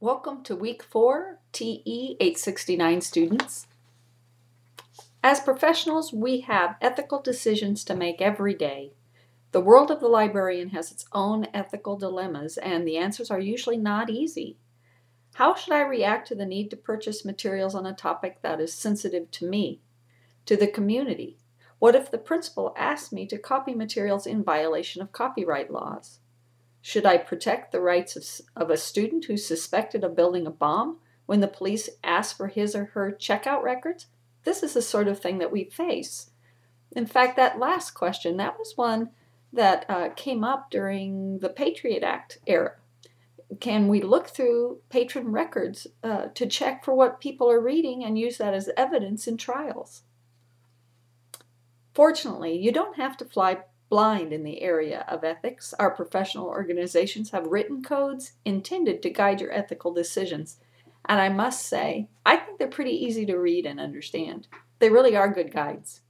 Welcome to Week 4, TE 869 students. As professionals, we have ethical decisions to make every day. The world of the librarian has its own ethical dilemmas, and the answers are usually not easy. How should I react to the need to purchase materials on a topic that is sensitive to me, to the community? What if the principal asks me to copy materials in violation of copyright laws? Should I protect the rights of a student who's suspected of building a bomb when the police ask for his or her checkout records? This is the sort of thing that we face. In fact, that last question, that was one that came up during the Patriot Act era. Can we look through patron records to check for what people are reading and use that as evidence in trials? Fortunately, you don't have to fly blind in the area of ethics. Our professional organizations have written codes intended to guide your ethical decisions. And I must say, I think they're pretty easy to read and understand. They really are good guides.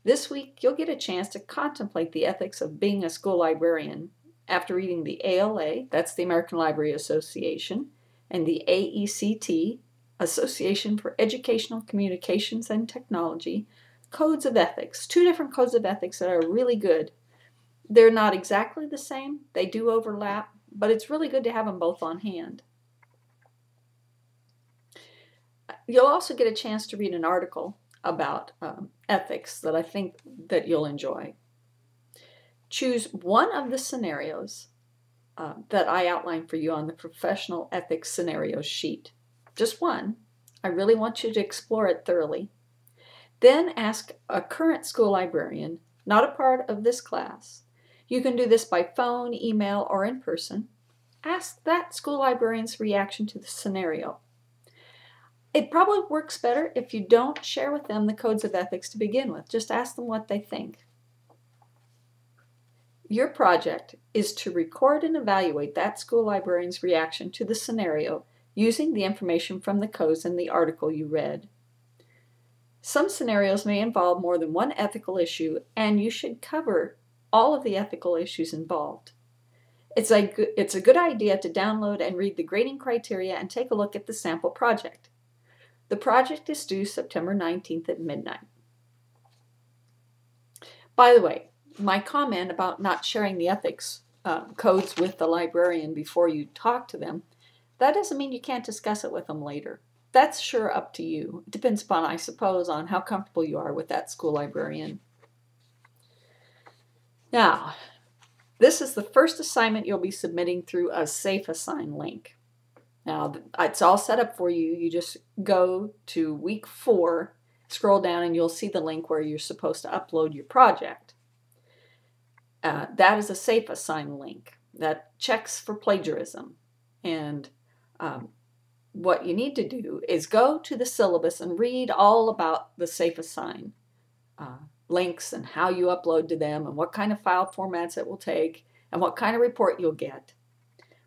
This week, you'll get a chance to contemplate the ethics of being a school librarian after reading the ALA, that's the American Library Association, and the AECT, Association for Educational Communications and Technology, Codes of Ethics, two different codes of ethics that are really good. They're not exactly the same, they do overlap, but it's really good to have them both on hand. You'll also get a chance to read an article about ethics that I think that you'll enjoy. Choose one of the scenarios that I outlined for you on the professional ethics scenarios sheet. Just one. I really want you to explore it thoroughly. Then ask a current school librarian, not a part of this class. You can do this by phone, email, or in person. Ask that school librarian's reaction to the scenario. It probably works better if you don't share with them the codes of ethics to begin with. Just ask them what they think. Your project is to record and evaluate that school librarian's reaction to the scenario using the information from the codes in the article you read. Some scenarios may involve more than one ethical issue, and you should cover all of the ethical issues involved. It's a good idea to download and read the grading criteria and take a look at the sample project. The project is due September 19th at midnight. By the way, my comment about not sharing the ethics codes with the librarian before you talk to them, that doesn't mean you can't discuss it with them later. That's sure up to you. It depends upon, I suppose, on how comfortable you are with that school librarian. Now, this is the first assignment you'll be submitting through a SafeAssign link. Now, it's all set up for you. You just go to week 4, scroll down, and you'll see the link where you're supposed to upload your project. That is a SafeAssign link that checks for plagiarism. And what you need to do is go to the syllabus and read all about the SafeAssign links and how you upload to them and what kind of file formats it will take and what kind of report you'll get.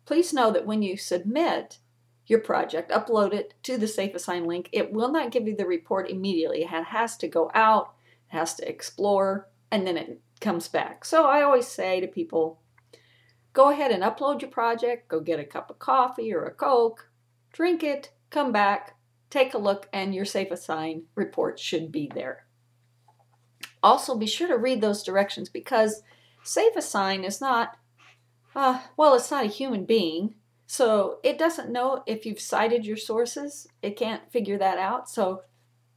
Please know that when you submit your project, upload it to the SafeAssign link, it will not give you the report immediately. It has to go out, it has to explore, and then it comes back. So I always say to people, go ahead and upload your project, go get a cup of coffee or a Coke, drink it, come back, take a look, and your SafeAssign report should be there. Also, be sure to read those directions because SafeAssign is not, it's not a human being, so it doesn't know if you've cited your sources. It can't figure that out. So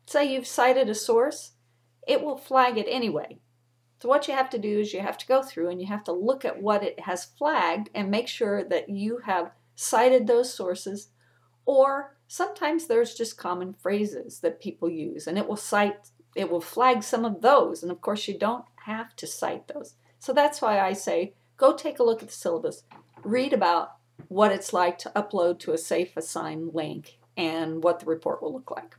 say you've cited a source, it will flag it anyway. So what you have to do is you have to go through and you have to look at what it has flagged and make sure that you have cited those sources. Or sometimes there's just common phrases that people use, and it will flag some of those, and of course you don't have to cite those. So that's why I say go take a look at the syllabus, read about what it's like to upload to a SafeAssign link and what the report will look like.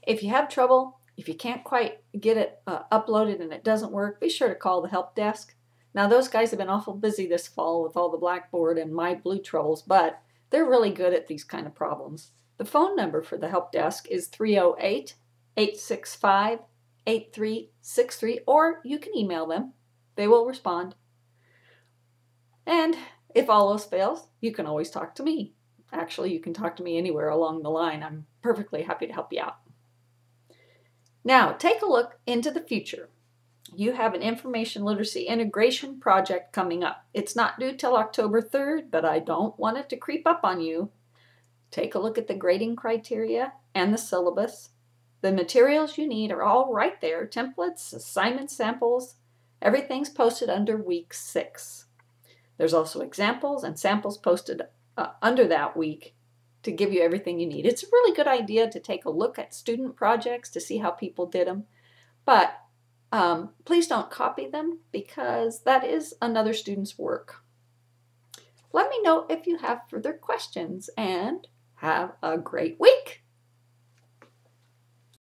If you have trouble, if you can't quite get it uploaded and it doesn't work, be sure to call the help desk. Now, those guys have been awful busy this fall with all the Blackboard and My Blue troubles, but they're really good at these kind of problems. The phone number for the help desk is 308-865-8363, or you can email them. They will respond. And If all else fails, you can always talk to me. Actually, you can talk to me anywhere along the line. I'm perfectly happy to help you out. Now, take a look into the future. You have an information literacy integration project coming up. It's not due till October 3rd, but I don't want it to creep up on you. Take a look at the grading criteria and the syllabus. The materials you need are all right there. Templates, assignment samples, everything's posted under week 6. There's also examples and samples posted under that week to give you everything you need. It's a really good idea to take a look at student projects to see how people did them, but please don't copy them because that is another student's work. Let me know if you have further questions and have a great week.